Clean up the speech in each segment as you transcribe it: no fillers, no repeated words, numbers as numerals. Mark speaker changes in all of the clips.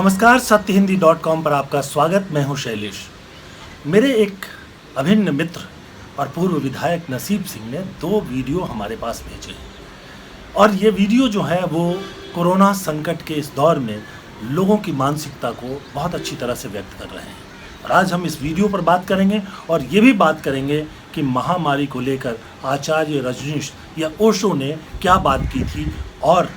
Speaker 1: नमस्कार, सत्यहिंदी.com पर आपका स्वागत। मैं हूं शैलेश। मेरे एक अभिन्न मित्र और पूर्व विधायक नसीब सिंह ने 2 वीडियो हमारे पास भेजे हैं और ये वीडियो जो है वो कोरोना संकट के इस दौर में लोगों की मानसिकता को बहुत अच्छी तरह से व्यक्त कर रहे हैं। और आज हम इस वीडियो पर बात करेंगे और ये भी बात करेंगे कि महामारी को लेकर आचार्य रजनीश या ओशो ने क्या बात की थी और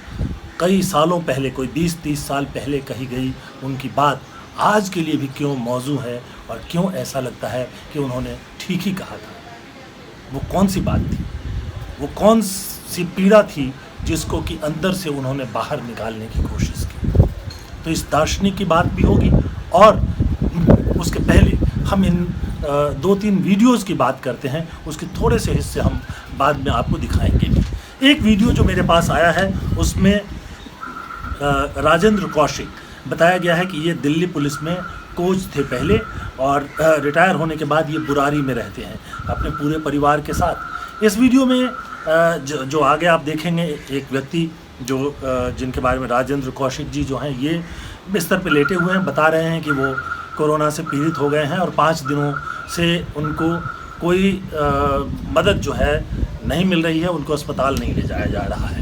Speaker 1: कई सालों पहले, कोई 20-30 साल पहले कही गई उनकी बात आज के लिए भी क्यों मौजू है और क्यों ऐसा लगता है कि उन्होंने ठीक ही कहा था। वो कौन सी बात थी, वो कौन सी पीड़ा थी जिसको कि अंदर से उन्होंने बाहर निकालने की कोशिश की। तो इस दार्शनिक की बात भी होगी और उसके पहले हम इन 2-3 वीडियोज़ की बात करते हैं। उसके थोड़े से हिस्से हम बाद में आपको दिखाएंगे। एक वीडियो जो मेरे पास आया है उसमें राजेंद्र कौशिक बताया गया है कि ये दिल्ली पुलिस में कोच थे पहले और रिटायर होने के बाद ये बुरारी में रहते हैं अपने पूरे परिवार के साथ। इस वीडियो में जो आगे आप देखेंगे, एक व्यक्ति जो जिनके बारे में राजेंद्र कौशिक जी जो हैं, ये बिस्तर पे लेटे हुए हैं, बता रहे हैं कि वो कोरोना से पीड़ित हो गए हैं और 5 दिनों से उनको कोई मदद जो है नहीं मिल रही है, उनको अस्पताल नहीं ले जाया जा रहा है।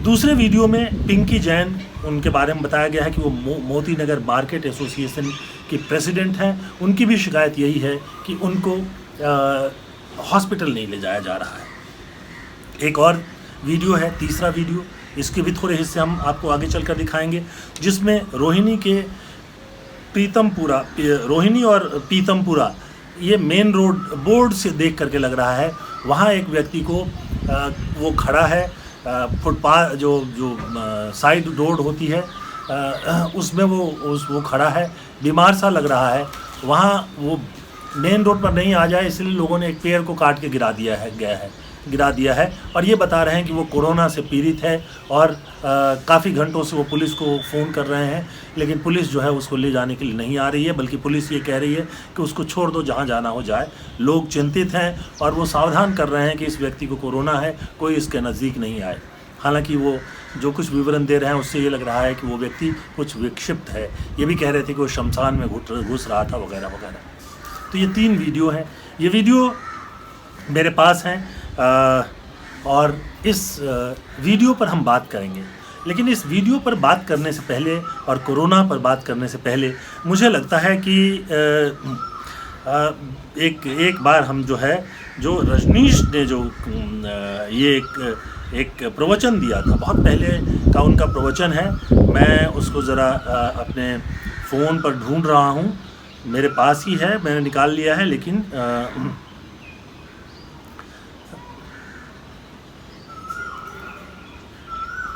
Speaker 1: दूसरे वीडियो में पिंकी जैन, उनके बारे में बताया गया है कि वो मोती नगर मार्केट एसोसिएशन की प्रेसिडेंट हैं। उनकी भी शिकायत यही है कि उनको हॉस्पिटल नहीं ले जाया जा रहा है। एक और वीडियो है, तीसरा वीडियो, इसके भी थोड़े हिस्से हम आपको आगे चलकर दिखाएंगे, जिसमें रोहिणी और पीतमपुरा ये मेन रोड बोर्ड से देख करके लग रहा है, वहाँ एक व्यक्ति को वो खड़ा है फुटपाथ जो साइड रोड होती है उसमें वो खड़ा है, बीमार सा लग रहा है। वहाँ वो मेन रोड पर नहीं आ जाए इसलिए लोगों ने एक पेड़ को काट के गिरा दिया है और ये बता रहे हैं कि वो कोरोना से पीड़ित है और काफ़ी घंटों से वो पुलिस को फ़ोन कर रहे हैं, लेकिन पुलिस जो है उसको ले जाने के लिए नहीं आ रही है, बल्कि पुलिस ये कह रही है कि उसको छोड़ दो, जहाँ जाना हो जाए। लोग चिंतित हैं और वो सावधान कर रहे हैं कि इस व्यक्ति को कोरोना है, कोई इसके नज़दीक नहीं आए। हालांकि वो जो कुछ विवरण दे रहे हैं उससे ये लग रहा है कि वो व्यक्ति कुछ विक्षिप्त है। ये भी कह रहे थे कि वो शमशान में घुस रहा था वगैरह वगैरह। तो ये 3 वीडियो हैं, ये वीडियो मेरे पास हैं और इस वीडियो पर हम बात करेंगे। लेकिन इस वीडियो पर बात करने से पहले और कोरोना पर बात करने से पहले मुझे लगता है कि एक बार हम जो रजनीश ने जो ये एक प्रवचन दिया था, बहुत पहले का उनका प्रवचन है। मैं उसको ज़रा अपने फ़ोन पर ढूंढ रहा हूँ, मेरे पास ही है, मैंने निकाल लिया है, लेकिन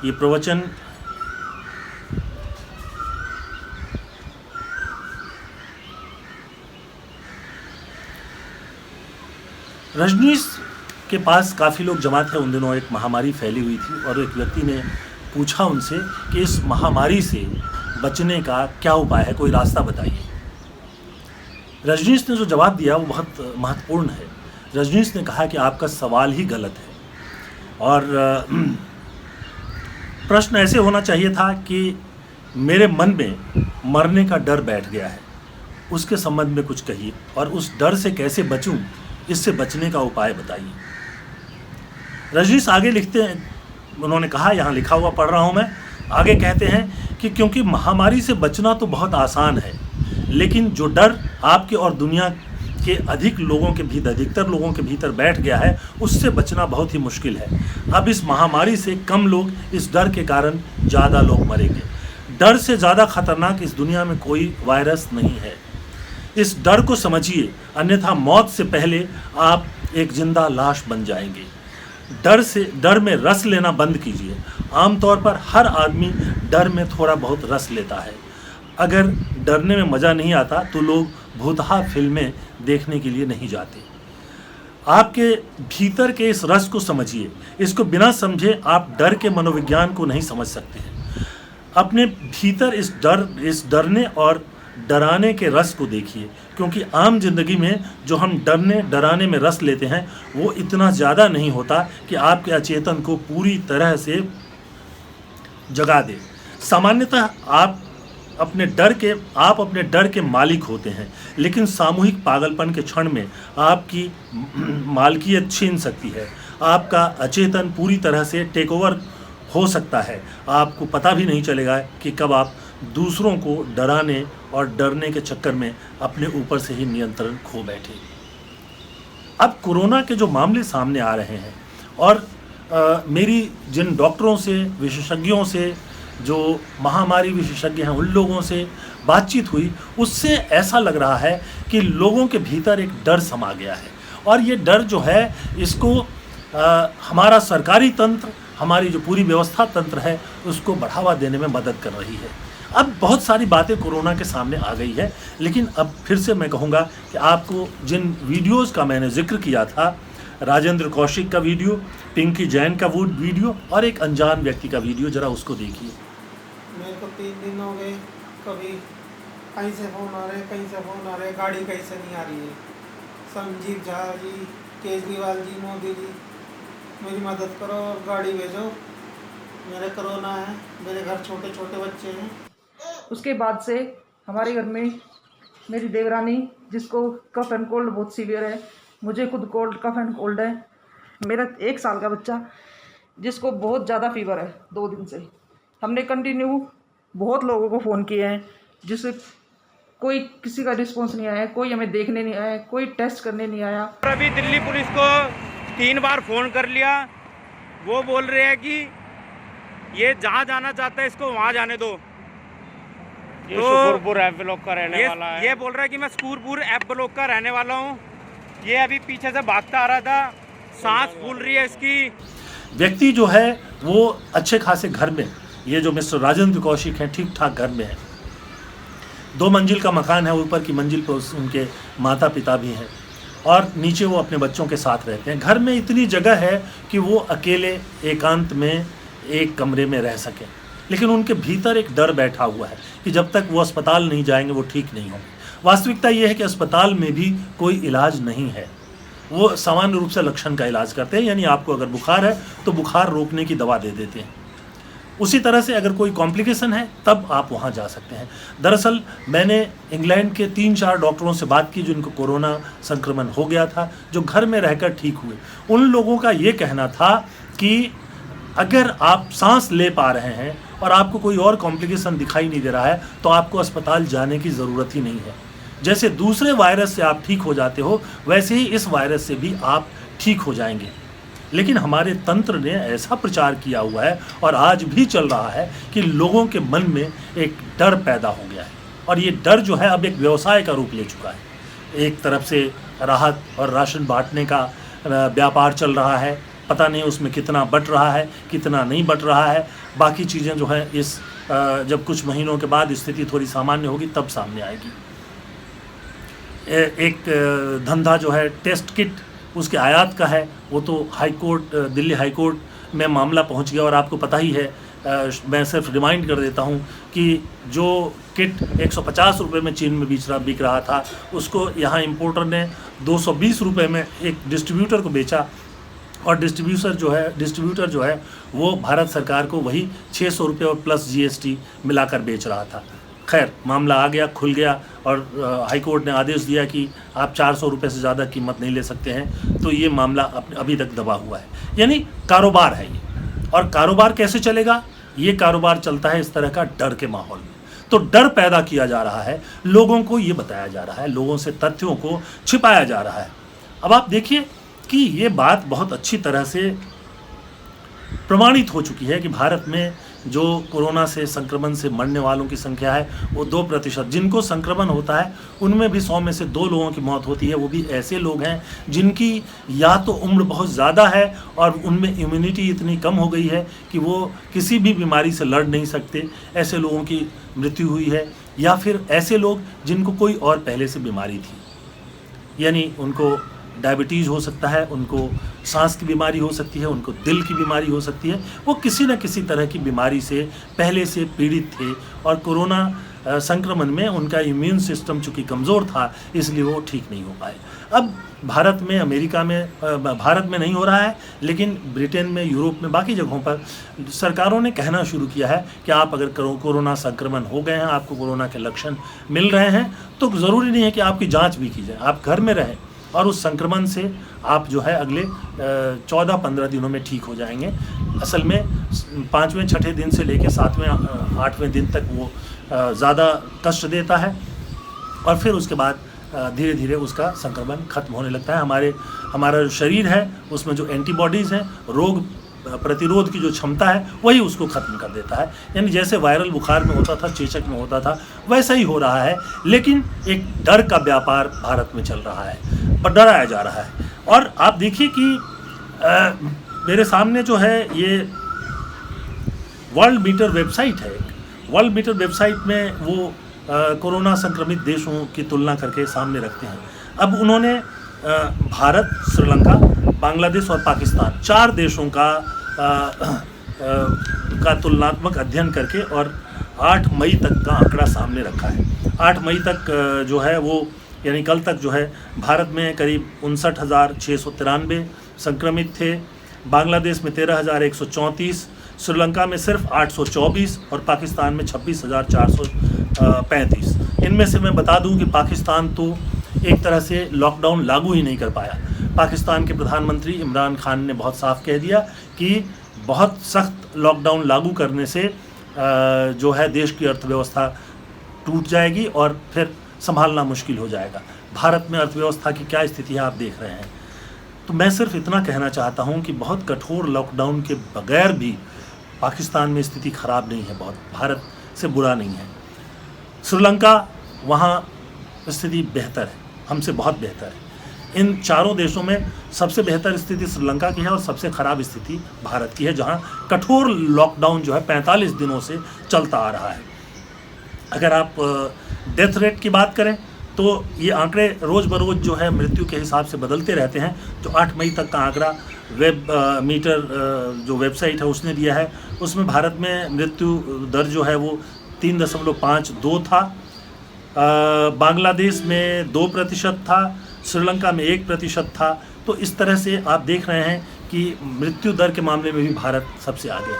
Speaker 1: ये प्रवचन रजनीश के पास काफ़ी लोग जमा थे। उन दिनों एक महामारी फैली हुई थी और एक व्यक्ति ने पूछा उनसे कि इस महामारी से बचने का क्या उपाय है, कोई रास्ता बताइए। रजनीश ने जो जवाब दिया वो बहुत महत्वपूर्ण है। रजनीश ने कहा कि आपका सवाल ही गलत है और प्रश्न ऐसे होना चाहिए था कि मेरे मन में मरने का डर बैठ गया है, उसके संबंध में कुछ कहिए और उस डर से कैसे बचूं, इससे बचने का उपाय बताइए। रजनीश आगे लिखते हैं, उन्होंने कहा, यहाँ लिखा हुआ पढ़ रहा हूँ मैं, आगे कहते हैं कि क्योंकि महामारी से बचना तो बहुत आसान है, लेकिन जो डर आपके और दुनिया के अधिकतर लोगों के भीतर बैठ गया है, उससे बचना बहुत ही मुश्किल है। अब इस महामारी से कम लोग इस डर के कारण ज़्यादा लोग मरेंगे। डर से ज़्यादा खतरनाक इस दुनिया में कोई वायरस नहीं है। इस डर को समझिए, अन्यथा मौत से पहले आप एक जिंदा लाश बन जाएंगे। डर में रस लेना बंद कीजिए। आमतौर पर हर आदमी डर में थोड़ा बहुत रस लेता है। अगर डरने में मज़ा नहीं आता तो लोग भूतहा फिल्में देखने के लिए नहीं जाते। आपके भीतर के इस रस को समझिए। इसको बिना समझे आप डर के मनोविज्ञान को नहीं समझ सकते हैं। अपने भीतर इस डरने और डराने के रस को देखिए, क्योंकि आम जिंदगी में जो हम डराने में रस लेते हैं वो इतना ज़्यादा नहीं होता कि आपके अचेतन को पूरी तरह से जगा दे। सामान्यतः आप अपने डर के मालिक होते हैं, लेकिन सामूहिक पागलपन के क्षण में आपकी मालकियत छीन सकती है। आपका अचेतन पूरी तरह से टेक ओवर हो सकता है। आपको पता भी नहीं चलेगा कि कब आप दूसरों को डराने और डरने के चक्कर में अपने ऊपर से ही नियंत्रण खो बैठे। अब कोरोना के जो मामले सामने आ रहे हैं और मेरी जिन डॉक्टरों से, विशेषज्ञों से, जो महामारी विशेषज्ञ हैं, उन लोगों से बातचीत हुई, उससे ऐसा लग रहा है कि लोगों के भीतर एक डर समा गया है। और ये डर जो है, इसको हमारा सरकारी तंत्र, हमारी जो पूरी व्यवस्था तंत्र है, उसको बढ़ावा देने में मदद कर रही है। अब बहुत सारी बातें कोरोना के सामने आ गई है, लेकिन अब फिर से मैं कहूँगा कि आपको जिन वीडियोस का मैंने जिक्र किया था, राजेंद्र कौशिक का वीडियो, पिंकी जैन का वीडियो और एक अनजान व्यक्ति का वीडियो, ज़रा उसको देखिए।
Speaker 2: मेरे को 3 दिन हो गए, कभी कहीं से फ़ोन आ रहे, कहीं से फ़ोन आ रहे, गाड़ी कहीं से नहीं आ रही है। संजीव झा जी, केजरीवाल जी, मोदी जी, मेरी मदद करो और गाड़ी भेजो, मेरे कोरोना है, मेरे घर छोटे छोटे बच्चे हैं।
Speaker 3: उसके बाद से हमारे घर में मेरी देवरानी, जिसको कफ एंड कोल्ड बहुत सीवियर है, मुझे खुद कफ एंड कोल्ड है, मेरा 1 साल का बच्चा जिसको बहुत ज़्यादा फीवर है 2 दिन से। हमने कंटिन्यू बहुत लोगों को फ़ोन किए हैं, जिससे कोई किसी का रिस्पॉन्स नहीं आया, कोई हमें देखने नहीं आया, कोई टेस्ट करने नहीं आया।
Speaker 4: अभी दिल्ली पुलिस को 3 बार फ़ोन कर लिया, वो बोल रहे हैं कि ये जहाँ जाना चाहता है इसको वहाँ जाने दो।
Speaker 5: ये शुक्रपुर ऐप ब्लॉक का रहने वाला है।
Speaker 4: ये बोल रहा है कि मैं शुक्रपुर ऐप ब्लॉक का रहने वाला हूँ। ये अभी पीछे से भागता आ रहा था, सांस फूल रही है इसकी।
Speaker 1: व्यक्ति जो है वो अच्छे खासे घर में, ये जो मिस्टर राजेंद्र कौशिक हैं, ठीक ठाक घर में है। 2 मंजिल का मकान है, ऊपर की मंजिल पर उनके माता पिता भी हैं और नीचे वो अपने बच्चों के साथ रहते हैं। घर में इतनी जगह है कि वो अकेले एकांत में एक कमरे में रह सकें, लेकिन उनके भीतर एक डर बैठा हुआ है कि जब तक वो अस्पताल नहीं जाएंगे वो ठीक नहीं होंगे। वास्तविकता ये है कि अस्पताल में भी कोई इलाज नहीं है, वो सामान्य रूप से लक्षण का इलाज करते हैं, यानी आपको अगर बुखार है तो बुखार रोकने की दवा दे देते हैं। उसी तरह से अगर कोई कॉम्प्लिकेशन है तब आप वहाँ जा सकते हैं। दरअसल मैंने इंग्लैंड के 3-4 डॉक्टरों से बात की जिनको कोरोना संक्रमण हो गया था, जो घर में रहकर ठीक हुए। उन लोगों का ये कहना था कि अगर आप सांस ले पा रहे हैं और आपको कोई और कॉम्प्लिकेशन दिखाई नहीं दे रहा है तो आपको अस्पताल जाने की ज़रूरत ही नहीं है। जैसे दूसरे वायरस से आप ठीक हो जाते हो, वैसे ही इस वायरस से भी आप ठीक हो जाएंगे। लेकिन हमारे तंत्र ने ऐसा प्रचार किया हुआ है और आज भी चल रहा है कि लोगों के मन में एक डर पैदा हो गया है और ये डर जो है अब एक व्यवसाय का रूप ले चुका है। एक तरफ से राहत और राशन बांटने का व्यापार चल रहा है, पता नहीं उसमें कितना बट रहा है, कितना नहीं बट रहा है। बाकी चीज़ें जो है इस जब कुछ महीनों के बाद स्थिति थोड़ी सामान्य होगी तब सामने आएगी। एक धंधा जो है टेस्ट किट, उसके आयात का है, वो तो दिल्ली हाई कोर्ट में मामला पहुंच गया। और आपको पता ही है, मैं सिर्फ रिमाइंड कर देता हूं कि जो किट 150 रुपये में चीन में बिक रहा था, उसको यहाँ इंपोर्टर ने 220 रुपये में एक डिस्ट्रीब्यूटर को बेचा और डिस्ट्रीब्यूटर जो है वो भारत सरकार को वही 600 रुपये और प्लस GST मिलाकर बेच रहा था। खैर, मामला आ गया, खुल गया और हाई कोर्ट ने आदेश दिया कि आप 400 रुपये से ज़्यादा कीमत नहीं ले सकते हैं। तो ये मामला अभी तक दबा हुआ है, यानी कारोबार है ये। और कारोबार कैसे चलेगा? ये कारोबार चलता है इस तरह का डर के माहौल में। तो डर पैदा किया जा रहा है, लोगों को ये बताया जा रहा है, लोगों से तथ्यों को छिपाया जा रहा है। अब आप देखिए कि ये बात बहुत अच्छी तरह से प्रमाणित हो चुकी है कि भारत में जो कोरोना से संक्रमण से मरने वालों की संख्या है वो 2%। जिनको संक्रमण होता है उनमें भी 100 में से 2 लोगों की मौत होती है। वो भी ऐसे लोग हैं जिनकी या तो उम्र बहुत ज़्यादा है और उनमें इम्यूनिटी इतनी कम हो गई है कि वो किसी भी बीमारी से लड़ नहीं सकते, ऐसे लोगों की मृत्यु हुई है। या फिर ऐसे लोग जिनको कोई और पहले से बीमारी थी, यानी उनको डायबिटीज़ हो सकता है, उनको सांस की बीमारी हो सकती है, उनको दिल की बीमारी हो सकती है। वो किसी न किसी तरह की बीमारी से पहले से पीड़ित थे और कोरोना संक्रमण में उनका इम्यून सिस्टम चूँकि कमज़ोर था, इसलिए वो ठीक नहीं हो पाए। अब भारत में, अमेरिका में, भारत में नहीं हो रहा है, लेकिन ब्रिटेन में, यूरोप में, बाकी जगहों पर सरकारों ने कहना शुरू किया है कि आप अगर कोरोना संक्रमण हो गए हैं, आपको कोरोना के लक्षण मिल रहे हैं, तो ज़रूरी नहीं है कि आपकी जांच भी की जाए, आप घर में रहें और उस संक्रमण से आप जो है अगले 14-15 दिनों में ठीक हो जाएंगे। असल में 5वें 6ठे दिन से लेकर 7वें 8वें दिन तक वो ज़्यादा कष्ट देता है और फिर उसके बाद धीरे धीरे उसका संक्रमण खत्म होने लगता है। हमारा जो शरीर है उसमें जो एंटीबॉडीज़ हैं, रोग प्रतिरोध की जो क्षमता है, वही उसको ख़त्म कर देता है। यानी जैसे वायरल बुखार में होता था, चेचक में होता था, वैसा ही हो रहा है। लेकिन एक डर का व्यापार भारत में चल रहा है, पर डराया जा रहा है। और आप देखिए कि मेरे सामने जो है ये वर्ल्ड मीटर वेबसाइट है। वर्ल्ड मीटर वेबसाइट में वो कोरोना संक्रमित देशों की तुलना करके सामने रखते हैं। अब उन्होंने भारत, श्रीलंका, बांग्लादेश और पाकिस्तान 4 देशों का तुलनात्मक अध्ययन करके और 8 मई तक का आंकड़ा सामने रखा है। 8 मई तक जो है वो, यानी कल तक जो है, भारत में करीब 59,693 संक्रमित थे, बांग्लादेश में 13,134, श्रीलंका में सिर्फ 824 और पाकिस्तान में 26,435। इनमें से मैं बता दूं कि पाकिस्तान तो एक तरह से लॉकडाउन लागू ही नहीं कर पाया। पाकिस्तान के प्रधानमंत्री इमरान खान ने बहुत साफ कह दिया कि बहुत सख्त लॉकडाउन लागू करने से जो है देश की अर्थव्यवस्था टूट जाएगी और फिर संभालना मुश्किल हो जाएगा। भारत में अर्थव्यवस्था की क्या स्थिति है आप देख रहे हैं। तो मैं सिर्फ इतना कहना चाहता हूं कि बहुत कठोर लॉकडाउन के बगैर भी पाकिस्तान में स्थिति ख़राब नहीं है, बहुत भारत से बुरा नहीं है। श्रीलंका, वहाँ स्थिति बेहतर है, हमसे बहुत बेहतर है। इन चारों देशों में सबसे बेहतर स्थिति श्रीलंका की है और सबसे ख़राब स्थिति भारत की है, जहाँ कठोर लॉकडाउन जो है 45 दिनों से चलता आ रहा है। अगर आप डेथ रेट की बात करें तो ये आंकड़े रोज़ बरोज़ जो है मृत्यु के हिसाब से बदलते रहते हैं। जो 8 मई तक का आंकड़ा वेब मीटर जो वेबसाइट है उसने दिया है, उसमें भारत में मृत्यु दर जो है वो 3.52 था, बांग्लादेश में 2% था, श्रीलंका में 1% था। तो इस तरह से आप देख रहे हैं कि मृत्यु दर के मामले में भी भारत सबसे आगे है।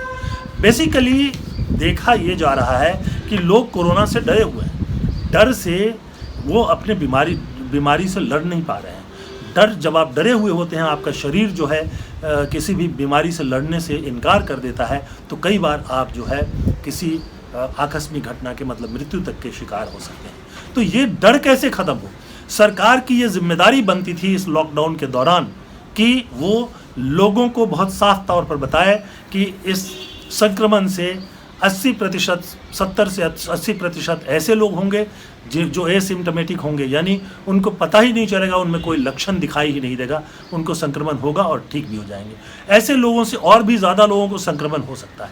Speaker 1: बेसिकली देखा ये जा रहा है कि लोग कोरोना से डरे हुए हैं, डर से वो अपने बीमारी से लड़ नहीं पा रहे हैं। डर, जब आप डरे हुए होते हैं, आपका शरीर जो है किसी भी बीमारी से लड़ने से इनकार कर देता है, तो कई बार आप जो है किसी आकस्मिक घटना के, मतलब मृत्यु तक के शिकार हो सकते हैं। तो ये डर कैसे ख़त्म हो? सरकार की ये जिम्मेदारी बनती थी इस लॉकडाउन के दौरान कि वो लोगों को बहुत साफ तौर पर बताए कि इस संक्रमण से 80%, 70 से 80% ऐसे लोग होंगे जो एसिम्टोमेटिक होंगे, यानी उनको पता ही नहीं चलेगा, उनमें कोई लक्षण दिखाई ही नहीं देगा, उनको संक्रमण होगा और ठीक भी हो जाएंगे। ऐसे लोगों से और भी ज़्यादा लोगों को संक्रमण हो सकता है,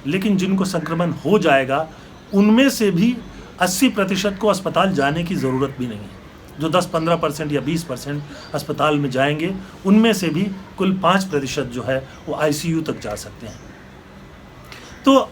Speaker 1: लेकिन जिनको संक्रमण हो जाएगा उनमें से भी 80% को अस्पताल जाने की ज़रूरत भी नहीं है। जो 10-15% या 20% अस्पताल में जाएंगे, उनमें से भी कुल 5% जो है वो ICU तक जा सकते हैं। तो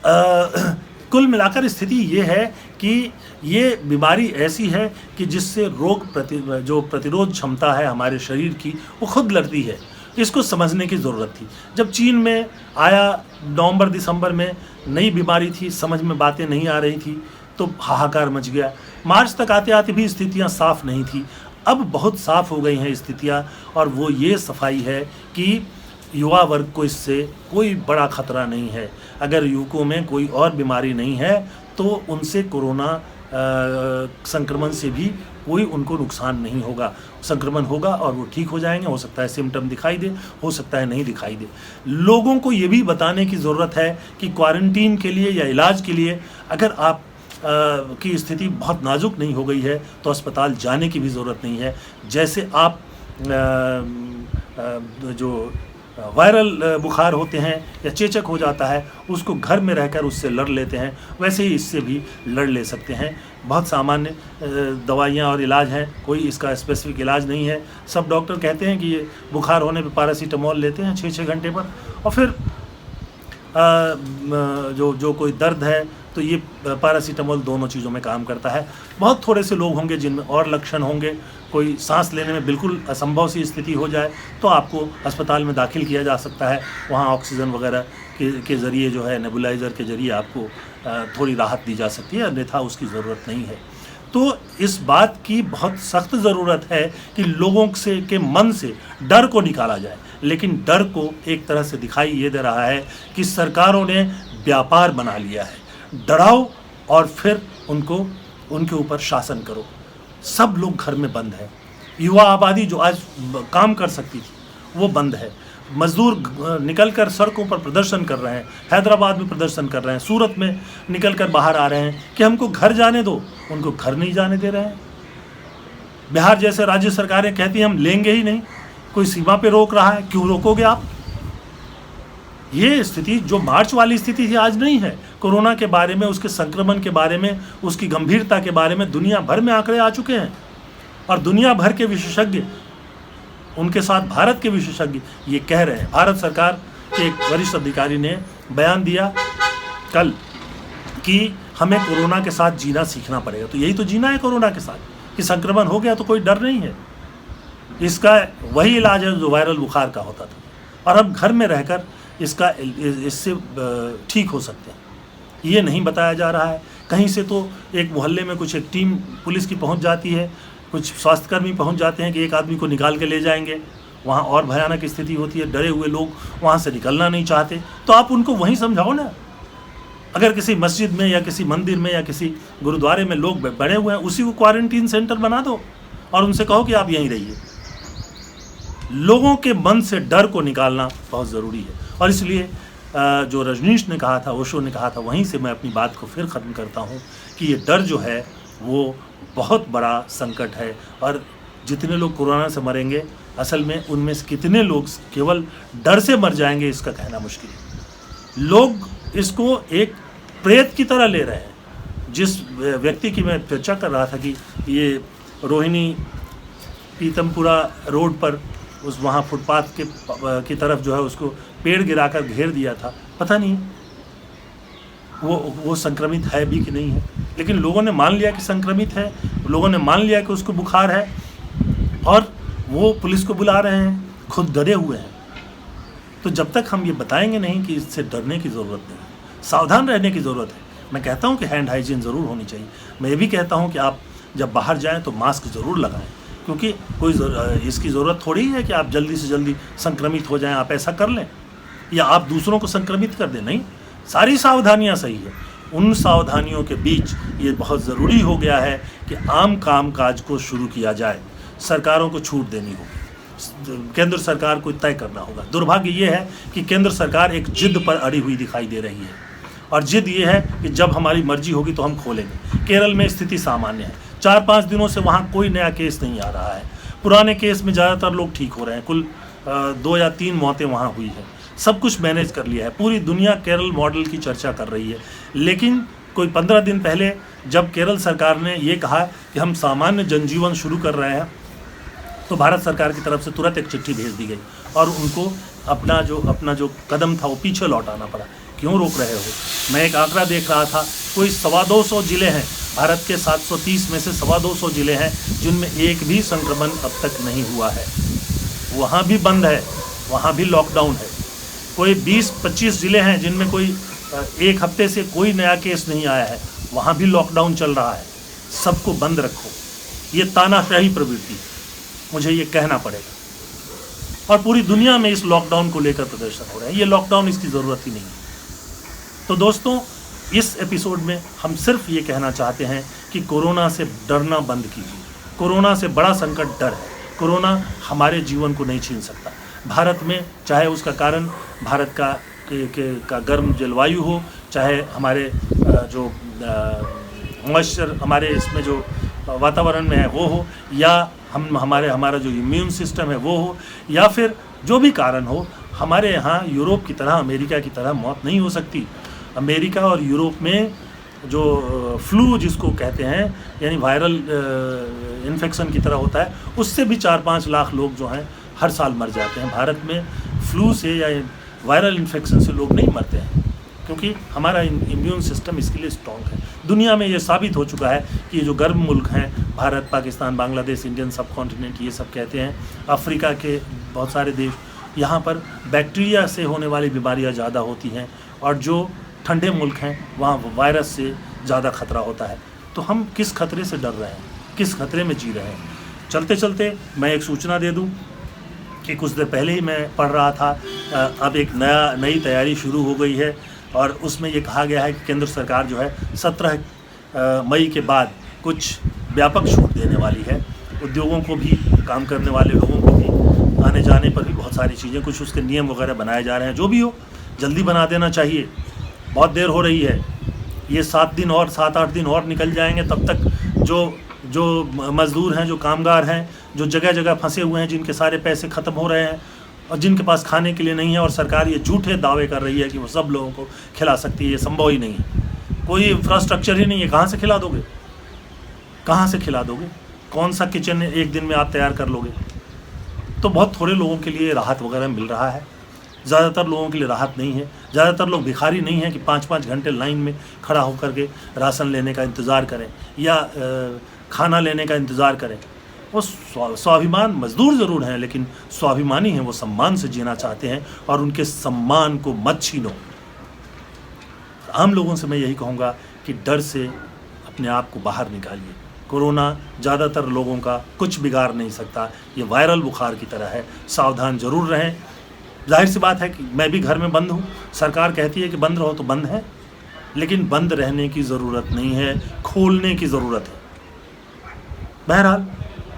Speaker 1: कुल मिलाकर स्थिति ये है कि ये बीमारी ऐसी है कि जिससे जो प्रतिरोध क्षमता है हमारे शरीर की, वो खुद लड़ती है। इसको समझने की ज़रूरत थी। जब चीन में आया नवंबर-दिसंबर में, नई बीमारी थी, समझ में बातें नहीं आ रही थी, तो हाहाकार मच गया। मार्च तक आते आते भी स्थितियां साफ़ नहीं थी। अब बहुत साफ़ हो गई हैं स्थितियां, और वो ये सफाई है कि युवा वर्ग को इससे कोई बड़ा ख़तरा नहीं है। अगर युवकों में कोई और बीमारी नहीं है तो उनसे कोरोना संक्रमण से भी कोई उनको नुकसान नहीं होगा। संक्रमण होगा और वो ठीक हो जाएंगे। हो सकता है सिम्टम दिखाई दे, हो सकता है नहीं दिखाई दे। लोगों को ये भी बताने की ज़रूरत है कि क्वारंटीन के लिए या इलाज के लिए अगर आप की स्थिति बहुत नाजुक नहीं हो गई है तो अस्पताल जाने की भी ज़रूरत नहीं है। जैसे आप जो वायरल बुखार होते हैं या चेचक हो जाता है, उसको घर में रहकर उससे लड़ लेते हैं, वैसे ही इससे भी लड़ ले सकते हैं। बहुत सामान्य दवाइयाँ और इलाज हैं, कोई इसका स्पेसिफिक इलाज नहीं है। सब डॉक्टर कहते हैं कि ये बुखार होने पे पैरासीटामोल लेते हैं 6-6 घंटे पर, और फिर जो कोई दर्द है तो ये पैरासीटामोल दोनों चीज़ों में काम करता है। बहुत थोड़े से लोग होंगे जिनमें और लक्षण होंगे, कोई सांस लेने में बिल्कुल असंभव सी स्थिति हो जाए तो आपको अस्पताल में दाखिल किया जा सकता है। वहाँ ऑक्सीजन वगैरह के ज़रिए जो है, नेबुलाइज़र के ज़रिए आपको थोड़ी राहत दी जा सकती है, अन्यथा उसकी ज़रूरत नहीं है। तो इस बात की बहुत सख्त ज़रूरत है कि लोगों से के मन से डर को निकाला जाए। लेकिन डर को एक तरह से दिखाई ये दे रहा है कि सरकारों ने व्यापार बना लिया है। डराओ और फिर उनके ऊपर शासन करो। सब लोग घर में बंद है। युवा आबादी जो आज काम कर सकती थी वो बंद है। मजदूर निकलकर सड़कों पर प्रदर्शन कर रहे हैं, हैदराबाद में प्रदर्शन कर रहे हैं, सूरत में निकलकर बाहर आ रहे हैं कि हमको घर जाने दो। उनको घर नहीं जाने दे रहे हैं। बिहार जैसे राज्य सरकारें कहती हैं हम लेंगे ही नहीं, कोई सीमा पे रोक रहा है, क्यों रोकोगे आप? ये स्थिति जो मार्च वाली स्थिति थी आज नहीं है। कोरोना के बारे में, उसके संक्रमण के बारे में, उसकी गंभीरता के बारे में दुनिया भर में आंकड़े आ चुके हैं और दुनिया भर के विशेषज्ञ, उनके साथ भारत के विशेषज्ञ ये कह रहे हैं। भारत सरकार के एक वरिष्ठ अधिकारी ने बयान दिया कल कि हमें कोरोना के साथ जीना सीखना पड़ेगा। तो यही तो जीना है कोरोना के साथ कि संक्रमण हो गया तो कोई डर नहीं है। इसका वही इलाज है जो वायरल बुखार का होता था और अब घर में रहकर इससे ठीक हो सकते हैं। ये नहीं बताया जा रहा है। कहीं से तो एक मोहल्ले में कुछ एक टीम पुलिस की पहुंच जाती है, कुछ स्वास्थ्यकर्मी पहुंच जाते हैं कि एक आदमी को निकाल के ले जाएंगे। वहाँ और भयानक स्थिति होती है, डरे हुए लोग वहाँ से निकलना नहीं चाहते। तो आप उनको वहीं समझाओ ना। अगर किसी मस्जिद में या किसी मंदिर में या किसी गुरुद्वारे में लोग बड़े हुए हैं, उसी को क्वारंटीन सेंटर बना दो और उनसे कहो कि आप यहीं रहिए। लोगों के मन से डर को निकालना बहुत ज़रूरी है। और इसलिए जो रजनीश ने कहा था, ओशो ने कहा था, वहीं से मैं अपनी बात को फिर ख़त्म करता हूँ कि ये डर जो है वो बहुत बड़ा संकट है। और जितने लोग कोरोना से मरेंगे, असल में उनमें से कितने लोग केवल डर से मर जाएंगे इसका कहना मुश्किल है। लोग इसको एक प्रेत की तरह ले रहे हैं। जिस व्यक्ति की मैं चर्चा कर रहा था कि ये रोहिणी पीतमपुरा रोड पर उस वहाँ फुटपाथ की तरफ जो है उसको पेड़ गिराकर घेर दिया था, पता नहीं वो संक्रमित है भी कि नहीं है। लेकिन लोगों ने मान लिया कि संक्रमित है, लोगों ने मान लिया कि उसको बुखार है और वो पुलिस को बुला रहे हैं, खुद डरे हुए हैं। तो जब तक हम ये बताएंगे नहीं कि इससे डरने की ज़रूरत नहीं, सावधान रहने की ज़रूरत है। मैं कहता हूँ कि हैंड हाइजीन ज़रूर होनी चाहिए। मैं ये भी कहता हूँ कि आप जब बाहर जाएँ तो मास्क ज़रूर लगाएं, क्योंकि कोई इसकी ज़रूरत थोड़ी है कि आप जल्दी से जल्दी संक्रमित हो जाएं। आप ऐसा कर लें या आप दूसरों को संक्रमित कर दें, नहीं। सारी सावधानियां सही है। उन सावधानियों के बीच ये बहुत ज़रूरी हो गया है कि आम काम काज को शुरू किया जाए। सरकारों को छूट देनी होगी, केंद्र सरकार को तय करना होगा। दुर्भाग्य ये है कि केंद्र सरकार एक जिद पर अड़ी हुई दिखाई दे रही है और जिद ये है कि जब हमारी मर्जी होगी तो हम खोलेंगे। केरल में स्थिति सामान्य है, 4-5 दिनों से वहाँ कोई नया केस नहीं आ रहा है। पुराने केस में ज़्यादातर लोग ठीक हो रहे हैं। कुल 2 या 3 मौतें वहाँ हुई है। सब कुछ मैनेज कर लिया है। पूरी दुनिया केरल मॉडल की चर्चा कर रही है। लेकिन कोई 15 दिन पहले जब केरल सरकार ने ये कहा कि हम सामान्य जनजीवन शुरू कर रहे हैं, तो भारत सरकार की तरफ से तुरंत एक चिट्ठी भेज दी गई और उनको अपना जो कदम था वो पीछे लौटाना पड़ा। क्यों रोक रहे हो? मैं एक आंकड़ा देख रहा था, कोई 225 ज़िले हैं भारत के 730 में से 225 ज़िले हैं जिनमें एक भी संक्रमण अब तक नहीं हुआ है। वहाँ भी बंद है, वहाँ भी लॉकडाउन है। कोई 20-25 ज़िले हैं जिनमें कोई एक हफ्ते से कोई नया केस नहीं आया है, वहाँ भी लॉकडाउन चल रहा है। सबको बंद रखो, ये तानाशाही प्रवृत्ति, मुझे ये कहना पड़ेगा। और पूरी दुनिया में इस लॉकडाउन को लेकर प्रदर्शन हो रहे हैं। ये लॉकडाउन इसकी ज़रूरत ही नहीं है। तो दोस्तों, इस एपिसोड में हम सिर्फ ये कहना चाहते हैं कि कोरोना से डरना बंद कीजिए। कोरोना से बड़ा संकट डर है। कोरोना हमारे जीवन को नहीं छीन सकता। भारत में चाहे उसका कारण भारत का गर्म जलवायु हो, चाहे हमारे जो मॉइस्चर हमारे इसमें जो वातावरण में है वो हो, या हमारा जो इम्यून सिस्टम है वो हो, या फिर जो भी कारण हो, हमारे यहाँ यूरोप की तरह, अमेरिका की तरह मौत नहीं हो सकती। अमेरिका और यूरोप में जो फ्लू जिसको कहते हैं, यानी वायरल इन्फेक्शन की तरह होता है, उससे भी 4-5 लाख लोग जो हैं हर साल मर जाते हैं। भारत में फ्लू से या वायरल इन्फेक्शन से लोग नहीं मरते हैं, क्योंकि हमारा इम्यून सिस्टम इसके लिए स्ट्रॉन्ग है। दुनिया में ये साबित हो चुका है कि ये जो गर्म मुल्क हैं, भारत, पाकिस्तान, बांग्लादेश, इंडियन सब कॉन्टिनेंट, ये सब कहते हैं, अफ्रीका के बहुत सारे देश, यहाँ पर बैक्टीरिया से होने वाली बीमारियाँ ज़्यादा होती हैं, और जो ठंडे मुल्क हैं वहाँ वायरस से ज़्यादा खतरा होता है। तो हम किस खतरे से डर रहे हैं, किस खतरे में जी रहे हैं? चलते चलते मैं एक सूचना दे दूं कि कुछ देर पहले ही मैं पढ़ रहा था, अब एक नई तैयारी शुरू हो गई है, और उसमें ये कहा गया है कि केंद्र सरकार जो है 17 मई के बाद कुछ व्यापक छूट देने वाली है। उद्योगों को भी, काम करने वाले लोगों को भी, आने जाने पर भी बहुत सारी चीज़ें, कुछ उसके नियम वगैरह बनाए जा रहे हैं। जो भी हो, जल्दी बना देना चाहिए, बहुत देर हो रही है। ये 7-8 दिन और निकल जाएंगे, तब तक जो मज़दूर हैं, जो कामगार हैं, जो जगह जगह फंसे हुए हैं, जिनके सारे पैसे ख़त्म हो रहे हैं और जिनके पास खाने के लिए नहीं है, और सरकार ये झूठे दावे कर रही है कि वो सब लोगों को खिला सकती है, ये संभव ही नहीं है। कोई इंफ्रास्ट्रक्चर ही नहीं है, कहाँ से खिला दोगे? कहाँ से खिला दोगे? कौन सा किचन एक दिन में आप तैयार कर लोगे? तो बहुत थोड़े लोगों के लिए राहत वगैरह मिल रहा है, ज़्यादातर लोगों के लिए राहत नहीं है। ज़्यादातर लोग भिखारी नहीं हैं कि 5-5 घंटे लाइन में खड़ा होकर के राशन लेने का इंतज़ार करें या खाना लेने का इंतज़ार करें। वो स्वाभिमान मज़दूर ज़रूर हैं, लेकिन स्वाभिमानी हैं, वो सम्मान से जीना चाहते हैं, और उनके सम्मान को मत छीनो। आम लोगों से मैं यही कहूँगा कि डर से अपने आप को बाहर निकालिए। कोरोना ज़्यादातर लोगों का कुछ बिगाड़ नहीं सकता, ये वायरल बुखार की तरह है, सावधान ज़रूर रहें। जाहिर सी बात है कि मैं भी घर में बंद हूँ, सरकार कहती है कि बंद रहो तो बंद है, लेकिन बंद रहने की ज़रूरत नहीं है, खोलने की ज़रूरत है। बहरहाल,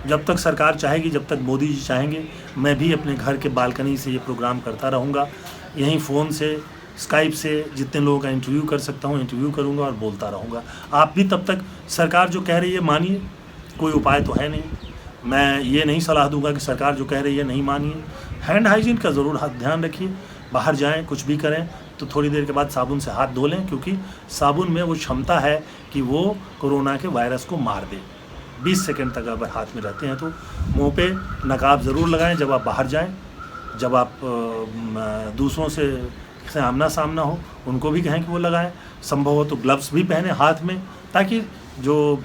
Speaker 1: जब तक सरकार चाहेगी, जब तक मोदी जी चाहेंगे, मैं भी अपने घर के बालकनी से ये प्रोग्राम करता रहूँगा। यहीं फ़ोन से, स्काइप से जितने लोगों का इंटरव्यू कर सकता हूँ इंटरव्यू करूँगा और बोलता रहूँगा। आप भी तब तक सरकार जो कह रही है मानिए, कोई उपाय तो है नहीं। मैं ये नहीं सलाह दूंगा कि सरकार जो कह रही है नहीं मानिए। हैंड हाइजीन का ज़रूर ध्यान रखिए। बाहर जाएं, कुछ भी करें तो थोड़ी देर के बाद साबुन से हाथ धो लें, क्योंकि साबुन में वो क्षमता है कि वो कोरोना के वायरस को मार दे। 20 सेकंड तक अगर हाथ में रहते हैं तो मुंह पे नकाब ज़रूर लगाएं जब आप बाहर जाएं। जब आप दूसरों से आमना सामना हो, उनको भी कहें कि वो लगाएं। संभव हो तो ग्लव्स भी पहने हाथ में, ताकि जो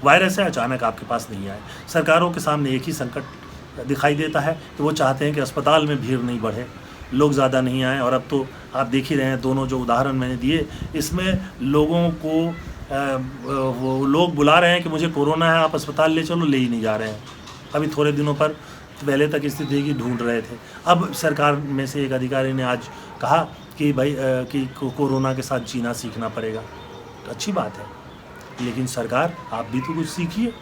Speaker 1: वायरस है अचानक आपके पास नहीं आए। सरकारों के सामने एक ही संकट दिखाई देता है कि वो चाहते हैं कि अस्पताल में भीड़ नहीं बढ़े, लोग ज़्यादा नहीं आए। और अब तो आप देख ही रहे हैं, दोनों जो उदाहरण मैंने दिए, इसमें लोगों को वो लोग बुला रहे हैं कि मुझे कोरोना है, आप अस्पताल ले चलो, ले ही नहीं जा रहे हैं। अभी थोड़े दिनों पर पहले तक स्थिति की ढूंढ रहे थे। अब सरकार में से एक अधिकारी ने आज कहा कि भाई कि कोरोना के साथ जीना सीखना पड़ेगा। तो अच्छी बात है, लेकिन सरकार आप भी तो कुछ सीखिए।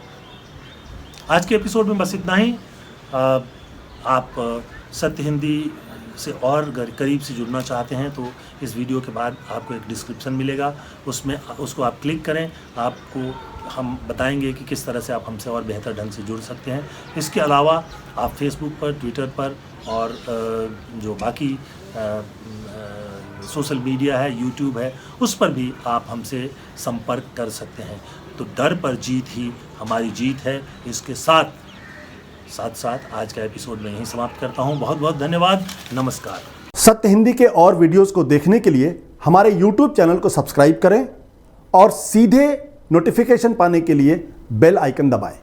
Speaker 1: आज के एपिसोड में बस इतना ही। आप सत्य हिंदी से और करीब से जुड़ना चाहते हैं तो इस वीडियो के बाद आपको एक डिस्क्रिप्शन मिलेगा, उसमें उसको आप क्लिक करें। आपको हम बताएंगे कि किस तरह से आप हमसे और बेहतर ढंग से जुड़ सकते हैं। इसके अलावा आप फेसबुक पर, ट्विटर पर और जो बाकी सोशल मीडिया है, यूट्यूब है, उस पर भी आप हमसे संपर्क कर सकते हैं। तो डर पर जीत ही हमारी जीत है। इसके साथ साथ आज का एपिसोड में यहीं समाप्त करता हूं। बहुत बहुत धन्यवाद। नमस्कार।
Speaker 6: सत्य हिंदी के और वीडियोस को देखने के लिए हमारे YouTube चैनल को सब्सक्राइब करें और सीधे नोटिफिकेशन पाने के लिए बेल आइकन दबाएं।